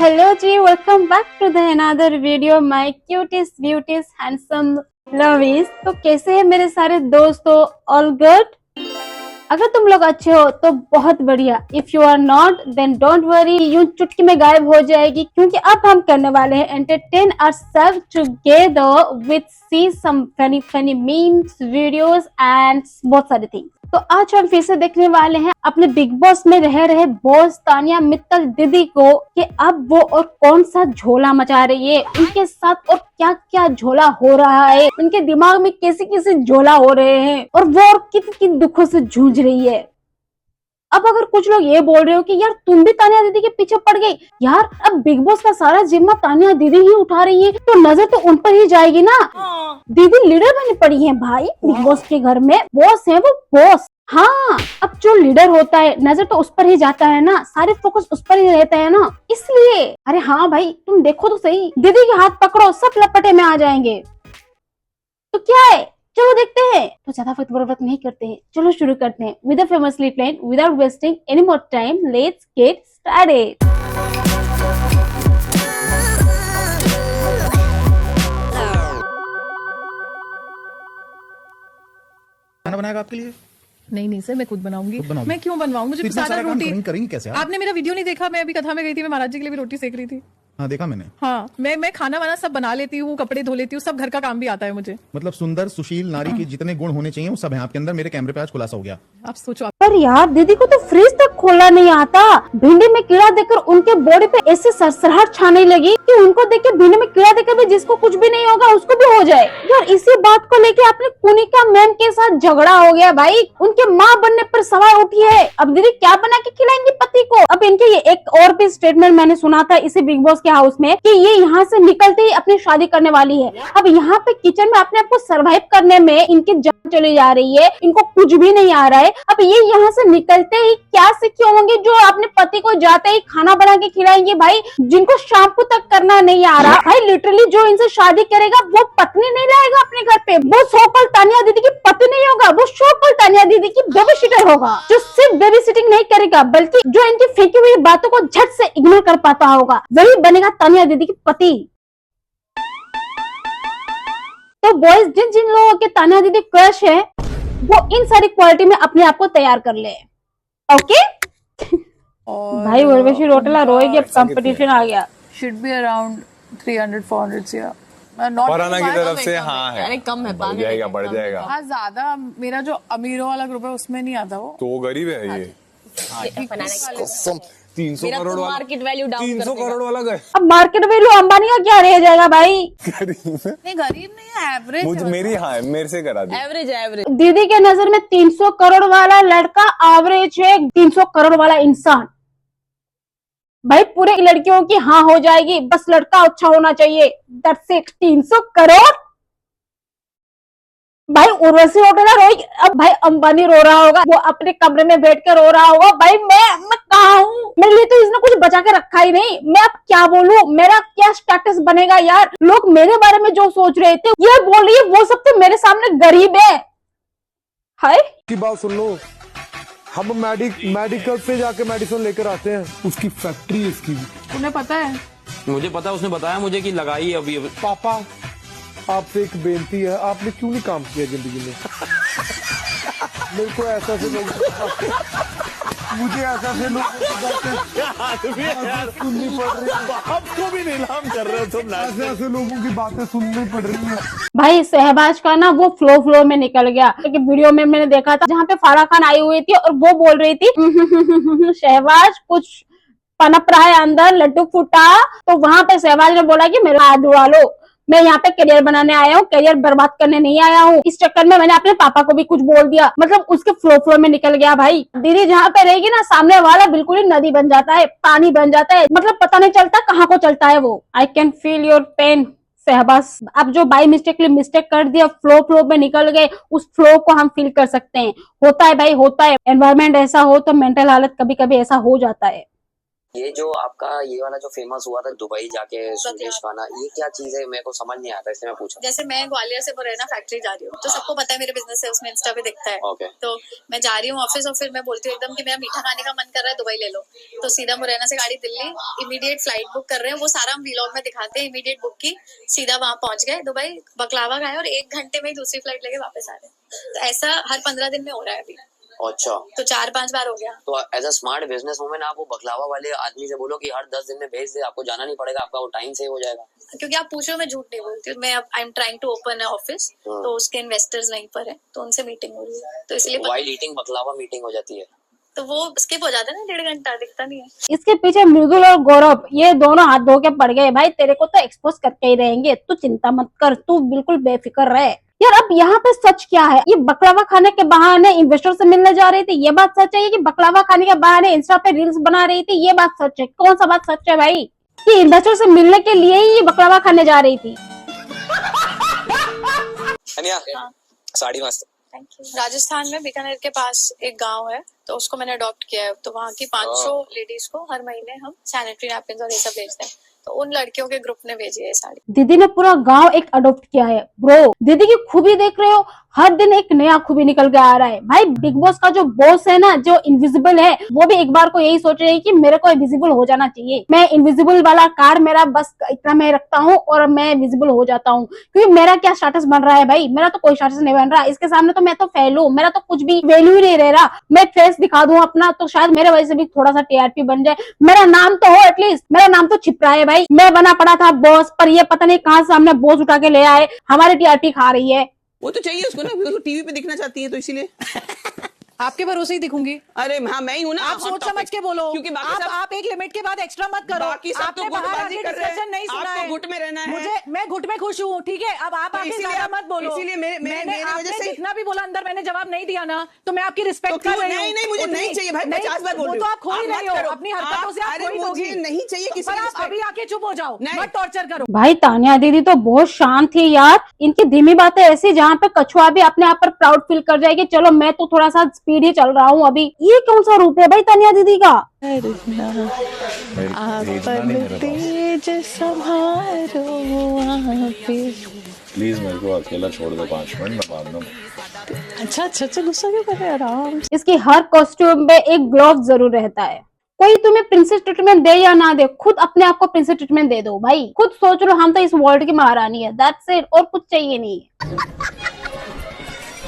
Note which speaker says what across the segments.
Speaker 1: Hello ji, welcome back to the another video, my cutest, beauties, handsome lovies। तो कैसे हैं मेरे सारे दोस्तों? All good? अगर तुम लोग अच्छे हो तो बहुत बढ़िया। If you are not then don't worry, यूं चुटकी में गायब हो जाएगी, क्योंकि अब हम करने वाले हैं entertain ourselves together with see some funny funny memes, videos and बहुत सारे थिंग्स। तो आज हम फिर से देखने वाले हैं अपने बिग बॉस में रह रहे बॉस तानिया मित्तल दीदी को कि अब वो और कौन सा झोला मचा रही है, उनके साथ और क्या क्या झोला हो रहा है, उनके दिमाग में कैसे कैसे झोला हो रहे हैं और वो और किन किन दुखों से जूझ रही है। अब अगर कुछ लोग ये बोल रहे हो कि यार तुम भी तानिया दीदी के पीछे पड़ गई, यार अब बिग बॉस का सारा जिम्मा तानिया दीदी ही उठा रही है तो नजर तो उन पर ही जाएगी ना। दीदी लीडर बनी पड़ी है भाई बिग बॉस के घर में, बॉस है वो बॉस। हाँ, अब जो लीडर होता है नजर तो उस पर ही जाता है ना, सारे फोकस उस पर ही रहता है ना, इसलिए। अरे हाँ भाई, तुम देखो तो सही, दीदी के हाथ पकड़ो सब लपटे में आ जाएंगे। तो क्या है, चलो देखते हैं। तो ज्यादा वक्त नहीं करते हैं, चलो शुरू करते हैं with a famously plan without wasting any more time. Let's get started.
Speaker 2: खाना बनाएगा आपके लिए?
Speaker 3: नहीं सर, मैं खुद बनाऊंगी।
Speaker 2: बनाऊंगी।
Speaker 3: मैं क्यों बनवाऊं? मुझे
Speaker 2: इतना
Speaker 3: सारा
Speaker 2: सारा काम
Speaker 3: रोटी
Speaker 2: करेंगी कैसे आप?
Speaker 3: आपने मेरा वीडियो नहीं देखा? मैं अभी कथा में गई थी, मैं महाराज जी के लिए भी रोटी सेक रही थी।
Speaker 2: हाँ, देखा मैंने।
Speaker 3: हाँ, मैं खाना वाना सब बना लेती हूँ, कपड़े धो लेती हूँ, सब घर का काम भी आता है मुझे।
Speaker 2: मतलब सुंदर सुशील नारी के जितने गुण होने चाहिए वो सब हैं आपके अंदर। मेरे कैमरे पे आज खुलासा हो गया।
Speaker 3: आप सोचो।
Speaker 1: पर यार दीदी को तो फ्रिज तक खोलना नहीं आता। भिंडी में कीड़ा देखकर उनके बॉडी पे ऐसे सरसराहट छाने लगी कि उनको देख के भिंडी में कीड़ा देखकर भी जिसको कुछ भी नहीं होगा उसको भी हो जाए। यार इसी बात को लेके आपने कुनिका मैम के साथ झगड़ा हो गया भाई, उनके माँ बनने पर सवाल उठी है। अब दीदी क्या बना के खिलाएंगी पति को? अब इनके ये एक और भी स्टेटमेंट मैंने सुना था इसी बिग बॉस के हाउस में कि ये यहाँ से निकलते ही अपनी शादी करने वाली है। अब यहाँ पे किचन में अपने आप को सर्वाइव करने में इनकी जान चली जा रही है, इनको कुछ भी नहीं आ रहा है। अब ये यहाँ से निकलते ही क्या सीखे होंगे जो अपने पति को जाते ही खाना बना के खिलाएंगे भाई, जिनको शैम्पू तक करना नहीं आ रहा। भाई लिटरली जो इनसे शादी करेगा वो पत्नी नहीं रहेगा अपने घर पे, वो सोकल तानिया दीदी की पति नहीं होगा, वो सोकल तानिया दीदी की बेबी सिटर होगा, जो सिर्फ बेबी सिटिंग नहीं करेगा बल्कि जो इनकी फेंकी हुई बातों को झट से इग्नोर कर पाता होगा, वही बनेगा तानिया दीदी की पति। तो बॉयज जिन जिन लोगों के तानिया दीदी क्रश है वो इन सारी क्वालिटी में अपने आप को तैयार कर ले। ओके भाई उर्वशी रोटेला रोएगी, अब कंपटीशन आ गया।
Speaker 3: शुड बी अराउंड 300-400 या
Speaker 4: पराना की तरफ से। हाँ है,
Speaker 3: अरे कम है,
Speaker 4: बढ़ जाएगा बढ़ जाएगा।
Speaker 3: हाँ ज्यादा, मेरा जो अमीरों वाला ग्रुप है उसमें नहीं आता वो।
Speaker 4: तो वो गरीब है ये। कसम 300 करोड़ वाला
Speaker 5: मार्केट वैल्यू डाउन
Speaker 4: 300 करोड़ वाला गए।
Speaker 1: अब मार्केट वैल्यू अंबानी का क्या रह जाएगा भाई?
Speaker 3: नहीं गरीब नहीं है, एवरेज
Speaker 4: मुझे मेरी हाँ मेरे से करा दी।
Speaker 5: Average average.
Speaker 1: दीदी के नजर में 300 करोड़ वाला लड़का एवरेज है 300 करोड़ वाला इंसान। भाई पूरे लड़कियों की हाँ हो जाएगी, बस लड़का अच्छा होना चाहिए, दैट्स इट। 300 करोड़ भाई उर्वशी रोटेला रोएगी। अब भाई अंबानी रो रहा होगा, वो अपने कमरे में बैठ कर रो रहा होगा। भाई मैं कहाँ हूँ? मेरे लिए तो इसने कुछ बचा के रखा ही नहीं, मैं अब क्या बोलूं, मेरा क्या स्टेटस बनेगा? यार लोग मेरे बारे में जो सोच रहे थे ये बोल रही है, वो सब तो मेरे सामने गरीब है। हाय
Speaker 6: की बात सुन लो, हम मेडिकल से जाके मेडिसिन लेकर आते हैं, उसकी फैक्ट्री है इसकी।
Speaker 3: उन्हें पता है?
Speaker 7: मुझे पता, उसने बताया मुझे कि लगाई है अभी।
Speaker 6: पापा आपसे एक बेनती है, आपने क्यों नहीं काम किया जिंदगी में? मेरे को ऐसा से लोग मुझे ऐसा से लोग सुननी पड़ रही है।
Speaker 4: आपको भी नीलाम कर रहे हो तुम।
Speaker 6: ऐसे ऐसे लोगों की बातें सुननी पड़ रही है।
Speaker 1: भाई शहबाज का ना वो फ्लो में निकल गया। कि वीडियो में मैंने देखा था जहाँ पे फारा खान आई हुई थी और वो बोल रही थी शहबाज कुछ पनप रहा है अंदर, लड्डू फूटा। तो वहां पे शहबाज ने बोला कि मेरा हाथ उड़ा लो, मैं यहाँ पे करियर बनाने आया हूँ, करियर बर्बाद करने नहीं आया हूँ। इस चक्कर में मैंने अपने पापा को भी कुछ बोल दिया, मतलब उसके फ्लो में निकल गया। भाई दीदी जहाँ पे रहेगी ना, सामने वाला बिल्कुल ही नदी बन जाता है, पानी बन जाता है, मतलब पता नहीं चलता कहाँ को चलता है वो। I can feel your pain Shahbaz. अब जो बाई मिस्टेकली मिस्टेक कर दिया, फ्लो में निकल गए, उस फ्लो को हम फील कर सकते हैं। होता है भाई, होता है। एनवायरमेंट ऐसा हो तो मेंटल हालत कभी कभी ऐसा हो जाता है।
Speaker 5: ये जो आपका ये वाला जो फेमस हुआ था दुबई जाके स्वीडिश खाना, ये क्या चीज है? मेरे को समझ नहीं आता, इसलिए मैं पूछा।
Speaker 8: जैसे मैं ग्वालियर से मुरैना फैक्ट्री जा रही हूँ, तो सबको पता है मेरे बिजनेस है, उसमें इंस्टा पे दिखता है।
Speaker 5: ओके।
Speaker 8: तो मैं जा रही हूँ ऑफिस और फिर मैं बोलती हूँ एकदम कि मेरा मीठा खाने का मन कर रहा है, दुबई ले लो। तो सीधा मुरैना से गाड़ी दिल्ली, इमीडिएट फ्लाइट बुक कर रहे हैं, वो सारा हम व्लॉग में दिखाते हैं। इमीडिएट बुक की, सीधा वहां पहुंच गए दुबई, बकलावा खाए और 1 घंटे में ही दूसरी फ्लाइट लेके वापस आ रहे हैं। तो ऐसा हर 15 दिन में हो रहा है अभी।
Speaker 5: अच्छा,
Speaker 8: तो 4-5 बार हो गया।
Speaker 5: तो as a smart business women आप वो बकलावा वाले आदमी से बोलो कि हर 10 दिन में भेज दे, आपको जाना नहीं पड़ेगा, आपका वो टाइम सेव हो जाएगा।
Speaker 8: क्योंकि आप पूछो, मैं झूठ नहीं बोलती हूँ। मैं अब I am trying to open है ऑफिस, तो उसके इन्वेस्टर्स वहीं पर है, तो उनसे मीटिंग हो रही है, तो इसलिए
Speaker 5: वाइल ईटिंग बकलावा मीटिंग हो जाती है,
Speaker 8: तो वो स्किप हो जाता है ना, 1.5 घंटा दिखता नहीं है।
Speaker 1: इसके पीछे मृदुल और गौरव ये दोनों हाथ धो के पड़ गए। भाई तेरे को तो एक्सपोज करके ही रहेंगे, तू चिंता मत कर, तू बिल्कुल बेफिक्र रहे। यार अब यहाँ पे सच क्या है? ये बकलावा खाने के बहाने इन्वेस्टर से मिलने जा रही थी, ये बात सच है? कि बकलावा खाने के बहाने इंस्टा पे रील्स बना रही थी, ये बात सच है? कौन सा बात सच है भाई? कि इन्वेस्टर से मिलने के लिए ही ये बकलावा खाने जा रही थी।
Speaker 5: साड़ी मस्त।
Speaker 8: Thank you. राजस्थान में बीकानेर के पास एक गांव है, तो उसको मैंने अडॉप्ट किया है। तो वहाँ की 500 लेडीज को हर महीने हम सैनिटरी नैपकिन और ये सब भेजते हैं। तो उन लड़कियों के ग्रुप ने भेजी है साड़ी।
Speaker 1: दीदी ने पूरा गांव एक अडॉप्ट किया है। ब्रो दीदी की खूबी देख रहे हो, हर दिन एक नया खूबी निकल के आ रहा है। भाई बिग बॉस का जो बॉस है ना, जो इनविजिबल है, वो भी एक बार को यही सोच रही है कि मेरे को विजिबल हो जाना चाहिए। मैं इनविजिबल वाला कार्ड मेरा बस इतना मैं रखता हूँ और मैं विजिबल हो जाता हूँ। क्योंकि मेरा क्या स्टेटस बन रहा है भाई? मेरा तो कोई स्टेटस नहीं बन रहा। इसके सामने तो मैं तो फेल हूँ, मेरा तो कुछ भी वैल्यू ही नहीं रह रहा। मैं फेस दिखा दूं अपना, तो शायद मेरे वजह से भी थोड़ा सा टीआरपी बन जाए। मेरा नाम तो हो एटलीस्ट, मेरा नाम तो छिप रहा है भाई। मैं बना पड़ा था बॉस, पर ये पता नहीं कहाँ से हमने बॉस उठा के ले आए, हमारी टीआरपी खा रही है।
Speaker 9: वो तो चाहिए उसको ना, वो टीवी पे दिखना चाहती है, तो इसीलिए
Speaker 3: आपके भरोसे ही दिखूंगी।
Speaker 9: अरे हाँ, मैं ही हूँ ना।
Speaker 3: आप सोच समझ के बोलो,
Speaker 9: क्योंकि
Speaker 3: आप एक लिमिट के बाद एक्स्ट्रा मत करो।
Speaker 9: बाकी सब तो
Speaker 3: आपने बाहर
Speaker 9: गुटबाजी
Speaker 3: आके
Speaker 9: कर रहे हैं।
Speaker 3: डिस्कशन नहीं सुना
Speaker 9: आपको
Speaker 3: है।
Speaker 9: गुट में रहना है।
Speaker 3: मैं गुट में खुश हूँ, ठीक है? अब आप आके ज्यादा मत बोलो।
Speaker 9: इसीलिए
Speaker 3: मैंने
Speaker 9: वजह से
Speaker 3: जितना भी बोला अंदर, मैंने जवाब नहीं दिया ना, तो मैं आपकी रिस्पेक्ट कर रही हूँ।
Speaker 9: नहीं, मुझे नहीं चाहिए भाई, 50 बार बोल रही हूँ।
Speaker 3: वो तो आप खो ही रही हो अपनी हरकतों से, आप खो ही दोगी।
Speaker 9: मुझे नहीं चाहिए किसी
Speaker 3: पर
Speaker 9: की
Speaker 3: आप अभी आके चुप हो जाओ, मत टॉर्चर करो।
Speaker 1: भाई तानिया दीदी तो बहुत शांत थी यार। इनकी धीमी बातें ऐसी जहाँ पे कछुआ भी अपने आप पर प्राउड फील कर जाएगी, चलो मैं तो थोड़ा सा स्पीड ही चल रहा हूँ अभी। ये कौन सा रूप है भाई तानिया दीदी का?
Speaker 10: प्लीज मेरे को अकेला छोड़ दो 5 मिनट, मैं बाद में।
Speaker 3: अच्छा गुस्सा क्यों कर रहे हैं? आराम।
Speaker 1: इसकी हर कॉस्ट्यूम में एक ग्लोव जरूर रहता है। कोई तुम्हें प्रिंसेस ट्रीटमेंट दे या ना दे, खुद अपने आप को प्रिंसेस ट्रीटमेंट दे दो भाई। खुद सोच लो, हम तो इस वर्ल्ड की महारानी है, दैट्स इट, और कुछ चाहिए नहीं।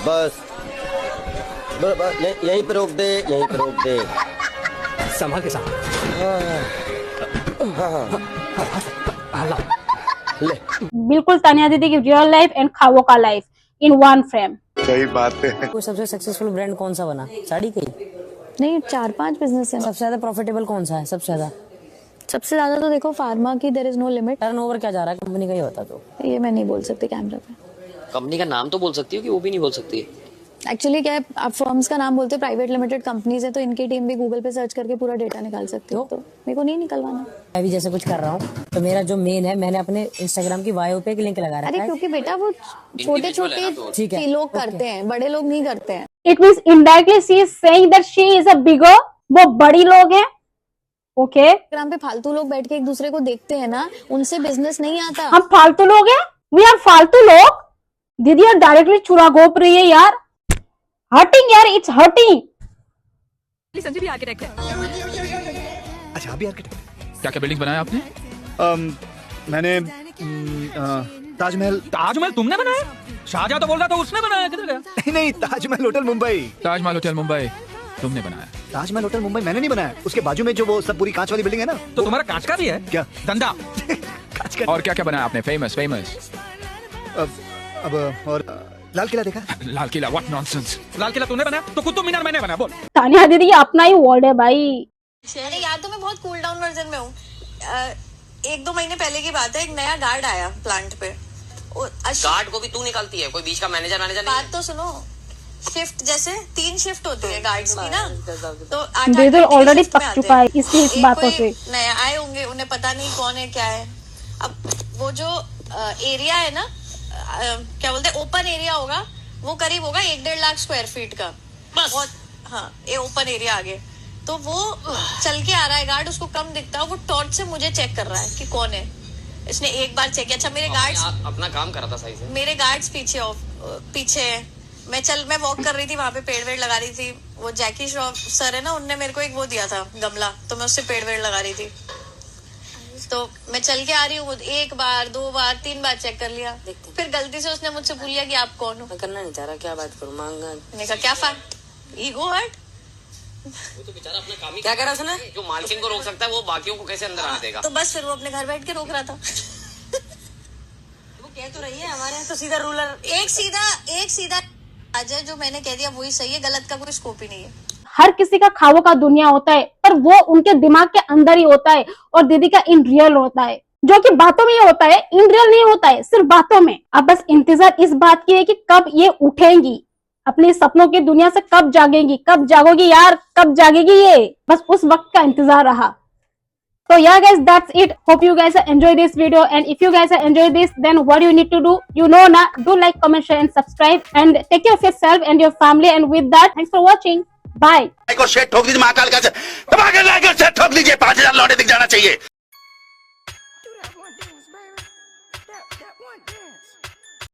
Speaker 11: बस यहीं पे रोक दे, यहीं पे रोक दे, संभाल के साथ। ले।
Speaker 1: बिल्कुल तानिया दीदी की रियल लाइफ एंड खावो का लाइफ इन वन फ्रेम।
Speaker 6: सही बात है।
Speaker 12: कोई सबसे सक्सेसफुल ब्रांड कौन सा बना? साड़ी की
Speaker 13: नहीं, 4-5 बिजनेस है।
Speaker 12: सबसे ज्यादा प्रॉफिटेबल कौन सा है? सबसे
Speaker 13: ज्यादा तो देखो फार्मा की, there is no limit.
Speaker 12: Turnover क्या जा रहा है कंपनी का, ही होता तो
Speaker 13: ये मैं नहीं बोल सकती कैमरा पे।
Speaker 5: कंपनी का नाम तो बोल सकती हो कि वो भी नहीं बोल सकती?
Speaker 13: एक्चुअली क्या है, आप फर्म्स का नाम बोलते हो, प्राइवेट लिमिटेड कंपनीज है, तो इनकी टीम भी गूगल पे सर्च करके पूरा डेटा निकाल सकती हो। तो मेरे को नहीं निकलवाना।
Speaker 12: मैं भी जैसे कुछ कर रहा हूँ, तो मेरा जो मेन है, मैंने अपने इंस्टाग्राम की बायो पे एक लिंक लगा रखा है।
Speaker 13: अरे क्योंकि बेटा वो छोटे लोग करते हैं, बड़े लोग नहीं करते हैं।
Speaker 1: It means indirectly she is saying that she is a bigger, वो बड़ी लोग हैं। ओके,
Speaker 13: इंस्टाग्राम पे फालतू लोग बैठ के एक दूसरे को देखते हैं ना, उनसे बिजनेस नहीं आता।
Speaker 1: हम फालतू लोग हैं? वी आर फालतू लोग? दीदी यार डायरेक्टली चुरा घोप रही है यार। हर्टिंग यार, इट्स हर्टिंग।
Speaker 3: संजय भी आर्किटेक्ट है।
Speaker 2: अच्छा, अभी आर्किटेक्ट
Speaker 10: क्या क्या बिल्डिंग बनाया आपने?
Speaker 2: मैंने ताजमहल
Speaker 10: तुमने बनाया? शाहजहां तो बोल रहा था उसने बनाया, किधर गया?
Speaker 2: नहीं, ताजमहल होटल मुंबई।
Speaker 10: ताजमहल होटल मुंबई तुमने बनाया?
Speaker 2: ताजमहल होटल मुंबई मैंने नहीं बनाया, उसके बाजू में जो वो सब पूरी कांच वाली बिल्डिंग है ना।
Speaker 10: तो तुम्हारा कांच का भी है
Speaker 2: क्या?
Speaker 10: धंधा।
Speaker 2: कांच का।
Speaker 10: और क्या क्या बनाया आपने? फेमस
Speaker 2: अब और लाल किला देखा?
Speaker 10: लाल किला? What nonsense. लाल किला तूने बनाया तो कुतुब मीनार मैंने बनाया, बोल।
Speaker 1: तानिया दीदी ये अपना ही वर्ड है भाई।
Speaker 8: अरे यार, तो मैं बहुत कूल डाउन वर्जन में हूँ। 1-2 महीने पहले की बात है, एक नया गार्ड आया प्लांट पे।
Speaker 5: गार्ड को भी तू निकालती है? कोई बीच का मैनेजर नहीं?
Speaker 8: बात तो सुनो, शिफ्ट जैसे 3 शिफ्ट होती है गार्ड्स की ना, तो
Speaker 1: दीदी ऑलरेडी पक चुका है इस बातों से।
Speaker 8: नए आए होंगे, उन्हें पता नहीं कौन है क्या है। अब वो जो एरिया है ना, क्या बोलते हैं, ओपन एरिया होगा, वो करीब होगा 1-1.5 लाख स्क्वायर फीट का। बस। हाँ, ये ओपन एरिया आगे। तो वो चल के आ रहा है गार्ड, उसको कम दिखता है, वो टॉर्च से मुझे चेक कर रहा है कि कौन है। इसने एक बार चेक किया। अच्छा मेरे गार्ड्स
Speaker 5: अपना काम कर रहा था सही से।
Speaker 8: मेरे गार्ड्स पीछे है। मैं वॉक कर रही थी, वहां पे पेड़ वेड़ लगा रही थी। वो जैकी श्रॉफ सर है ना, उनने मेरे को एक वो दिया था गमला, तो मैं उससे पेड़ वेड़ लगा रही थी। तो मैं चल के आ रही हूँ, एक बार 2 बार 3 बार चेक कर लिया। फिर गलती से उसने मुझसे पूछ लिया कि आप कौन हो।
Speaker 5: मैं करना नहीं चाह रहा, क्या बात करूँ मांगा।
Speaker 8: मैंने कहा क्या फर्क, ईगो हर्ट।
Speaker 5: वो तो बेचारा अपना काम ही क्या करा उसने, जो मालकिन को रोक सकता है वो बाकियों को कैसे अंदर आने देगा।
Speaker 8: तो बस फिर वो अपने घर बैठ के रोक रहा था।
Speaker 5: वो कह तो रही है हमारे यहाँ तो सीधा रूलर,
Speaker 8: एक सीधा अजय, जो मैंने कह दिया वही सही है, गलत का कोई स्कोप ही नहीं है।
Speaker 1: हर किसी का खाबों का दुनिया होता है, पर वो उनके दिमाग के अंदर ही होता है, और दीदी का इन रियल होता है, जो कि बातों में ही होता है, इन रियल नहीं होता है, सिर्फ बातों में। अब बस इंतजार इस बात की है कि कब ये उठेंगी, अपने सपनों की दुनिया से कब जागेंगी, कब जागोगी यार, कब जागेगी ये, बस उस वक्त का इंतजार रहा। So yeah guys, that's it. Hope you guys enjoy this video, and if you guys enjoy this, then what you need to do, you know na, do like, comment, share and subscribe, and take care of yourself and your family. And with that, thanks for watching. Bye.
Speaker 11: को शेट ठोक दीजिए, महाकाल का शेट ठोक दीजिए, 5000 लौटे दिख जाना चाहिए।